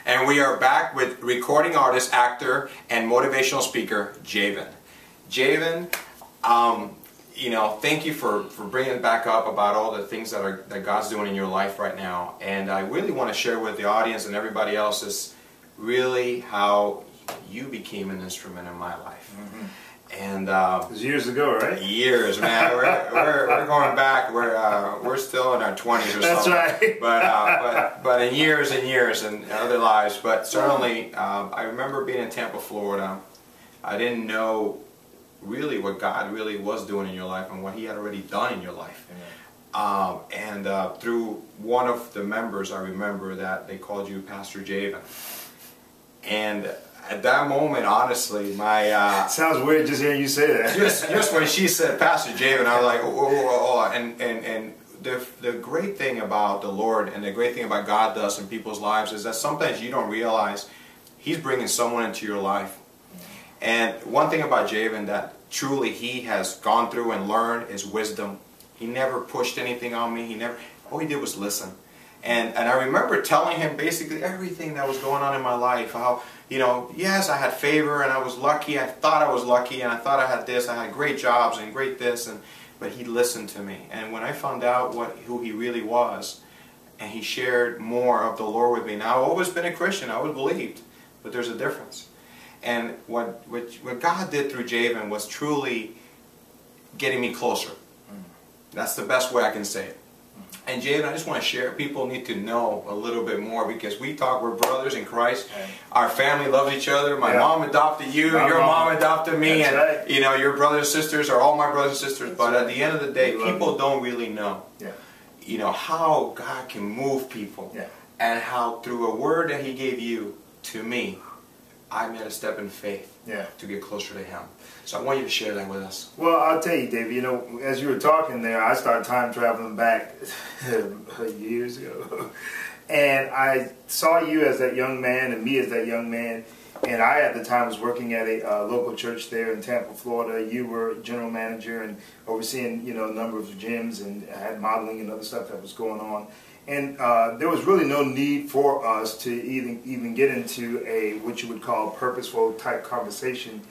And we are back with recording artist, actor, and motivational speaker, Javen. Javen, you know, thank you for bringing it back up about all the things that God's doing in your life right now. And I really want to share with the audience and everybody else is really how you became an instrument in my life. Mm-hmm. And it was years ago, right? Years, man. We're going back. We're still in our 20s or That's something. right. But in years and years and other lives. But certainly, I remember being in Tampa, Florida. I didn't know really what God really was doing in your life and what He had already done in your life. Through one of the members, I remember that they called you Pastor Javen. And at that moment, honestly, my sounds weird just hearing you say that. just when she said Pastor Javen, I was like, oh. And the great thing about the Lord and the great thing about God does in people's lives is that sometimes you don't realize He's bringing someone into your life. And one thing about Javen that truly he has gone through and learned is wisdom. He never pushed anything on me. All he did was listen. And I remember telling him basically everything that was going on in my life. How, you know, yes, I had favor and I was lucky. I thought I was lucky and I thought I had this. I had great jobs and great this. But he listened to me. And when I found out who he really was, and he shared more of the Lord with me. Now, I've always been a Christian. I always believed. But there's a difference. And what God did through Javen was truly getting me closer. That's the best way I can say it. And Javen, I just want to share, people need to know a little bit more because we're brothers in Christ. Our family loves each other. My mom adopted you, your mom adopted me, and you know, your brothers and sisters are all my brothers and sisters. But at the end of the day, people don't really know, you know, how God can move people and how through a word that He gave you to me, I made a step in faith to get closer to Him. So I want you to share that with us. Well, I'll tell you, David, you know, as you were talking there, I started time traveling back years ago. And I saw you as that young man and me as that young man. And I, at the time, was working at a local church there in Tampa, Florida. You were general manager and overseeing, you know, a number of gyms and had modeling and other stuff that was going on. And there was really no need for us to even get into a what you would call purposeful type conversation.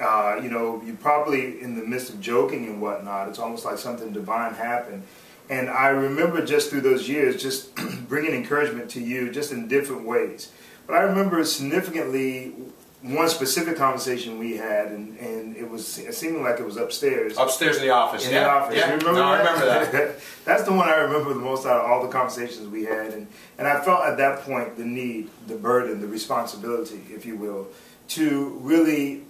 You know, you probably in the midst of joking and whatnot, it's almost like something divine happened. And I remember just through those years, just bringing encouragement to you just in different ways. But I remember significantly one specific conversation we had, and it seemed like it was upstairs. Upstairs in the office. In the office. Yeah. You remember I that? remember that. That's the one I remember the most out of all the conversations we had. And I felt at that point the need, the burden, the responsibility, if you will, to really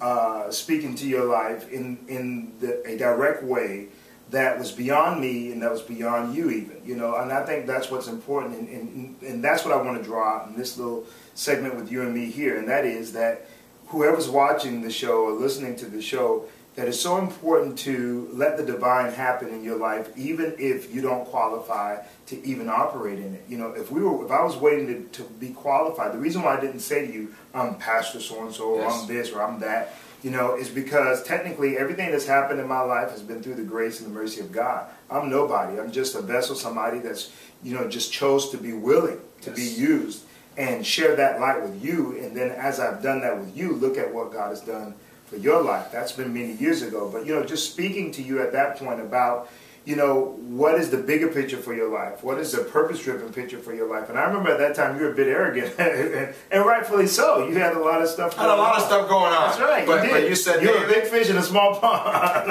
speak into your life in a direct way that was beyond me and that was beyond you even. You know, and I think that's what's important. And that's what I want to draw out in this little segment with you and me here. And that is that whoever's watching the show or listening to the show, that it's so important to let the divine happen in your life, even if you don't qualify to even operate in it. You know, if I was waiting to be qualified, the reason why I didn't say to you, I'm Pastor so-and-so, or I'm this, or I'm that, you know, is because technically everything that's happened in my life has been through the grace and the mercy of God. I'm nobody. I'm just a vessel, somebody that's, you know, just chose to be willing to be used and share that light with you. And then as I've done that with you, look at what God has done for your life. That's been many years ago. But, you know, just speaking to you at that point about, you know, what is the bigger picture for your life? What is the purpose-driven picture for your life? And I remember at that time you were a bit arrogant, and rightfully so. You had a lot of stuff going on. Had a lot of stuff going on. That's right, but you said, you're a big fish in a small pond.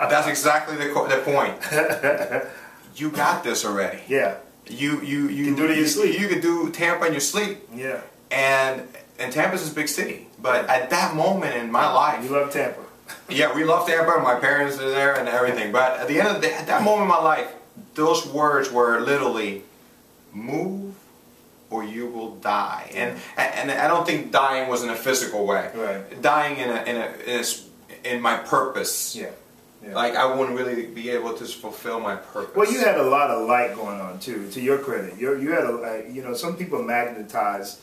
That's exactly the point. You got this already. Yeah. You can do it in your sleep. You could do Tampa in your sleep. Yeah. And Tampa's this big city. But at that moment in my life, you love Tampa. Yeah, we love Tampa. My parents are there and everything. But at the end of the day, at that moment in my life, those words were literally, move or you will die. And I don't think dying was in a physical way. Right. Dying in my purpose. Yeah. Yeah. Like I wouldn't really be able to fulfill my purpose. Well, you had a lot of light going on too. To your credit, you had you know, some people magnetize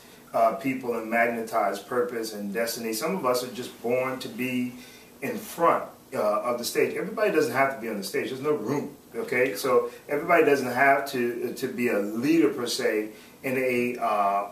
people and magnetize purpose and destiny. Some of us are just born to be in front of the stage. Everybody doesn't have to be on the stage. There's no room. Okay, so everybody doesn't have to be a leader per se in a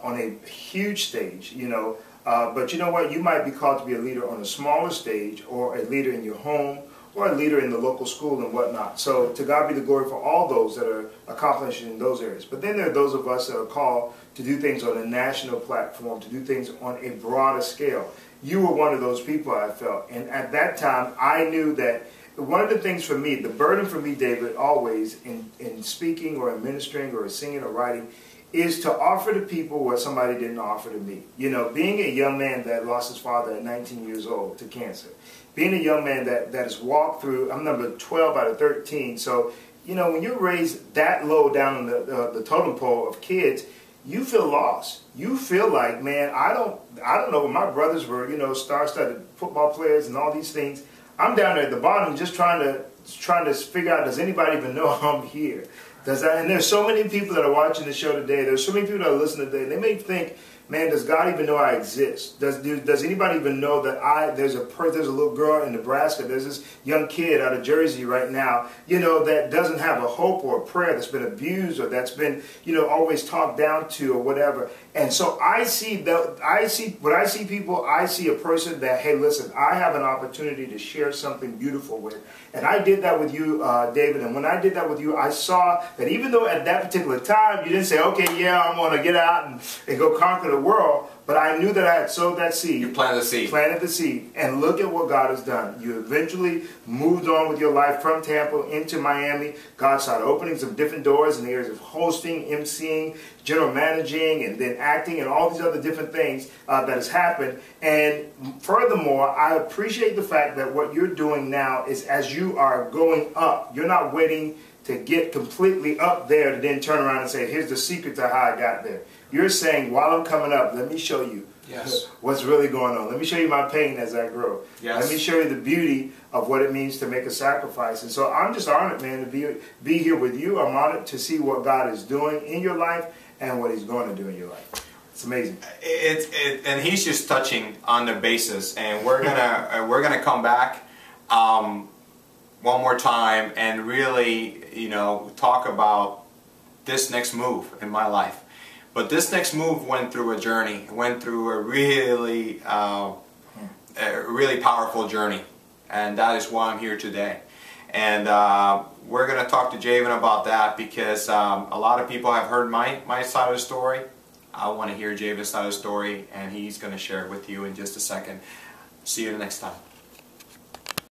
on a huge stage, you know. But you know what? You might be called to be a leader on a smaller stage, or a leader in your home, or a leader in the local school and whatnot. So to God be the glory for all those that are accomplishing in those areas. But then there are those of us that are called to do things on a national platform, to do things on a broader scale. You were one of those people, I felt. And at that time, I knew that one of the things for me, the burden for me, David, always in speaking or in ministering or in singing or writing, is to offer to people what somebody didn't offer to me. You know, being a young man that lost his father at 19 years old to cancer, being a young man that has walked through, I'm number 12 out of 13, so, you know, when you're raised that low down on the totem pole of kids, you feel lost. You feel like, man, I don't know, when my brothers were, you know, star-studded football players and all these things, I'm down there at the bottom just trying to figure out, does anybody even know I'm here? And there's so many people that are watching the show today. There's so many people that are listening today. They may think, man, does God even know I exist? Does anybody even know that there's a little girl in Nebraska, there's this young kid out of Jersey right now, you know, that doesn't have a hope or a prayer, that's been abused or that's been, you know, always talked down to or whatever. And so when I see people, I see a person that, hey, listen, I have an opportunity to share something beautiful with. And I did that with you, David. And when I did that with you, I saw that even though at that particular time you didn't say, okay, yeah, I'm going to get out and go conquer the world, but I knew that I had sowed that seed. You planted the seed. Planted the seed. And look at what God has done. You eventually moved on with your life from Tampa into Miami. God started opening some different doors in the areas of hosting, emceeing, general managing, and then acting, and all these other different things that has happened. And furthermore, I appreciate the fact that what you're doing now is, as you are going up, you're not waiting to get completely up there to then turn around and say, here's the secret to how I got there. You're saying, while I'm coming up, let me show you what's really going on. Let me show you my pain as I grow. Yes. Let me show you the beauty of what it means to make a sacrifice. And so I'm just honored, man, to be here with you. I'm honored to see what God is doing in your life and what He's going to do in your life. It's amazing. And He's just touching on the basis, and we're gonna come back one more time and really, you know, talk about this next move in my life. But this next move went through a journey, went through a really powerful journey, and that is why I'm here today. And we're going to talk to Javen about that, because a lot of people have heard my side of the story. I want to hear Javen's side of the story, and he's going to share it with you in just a second. See you next time.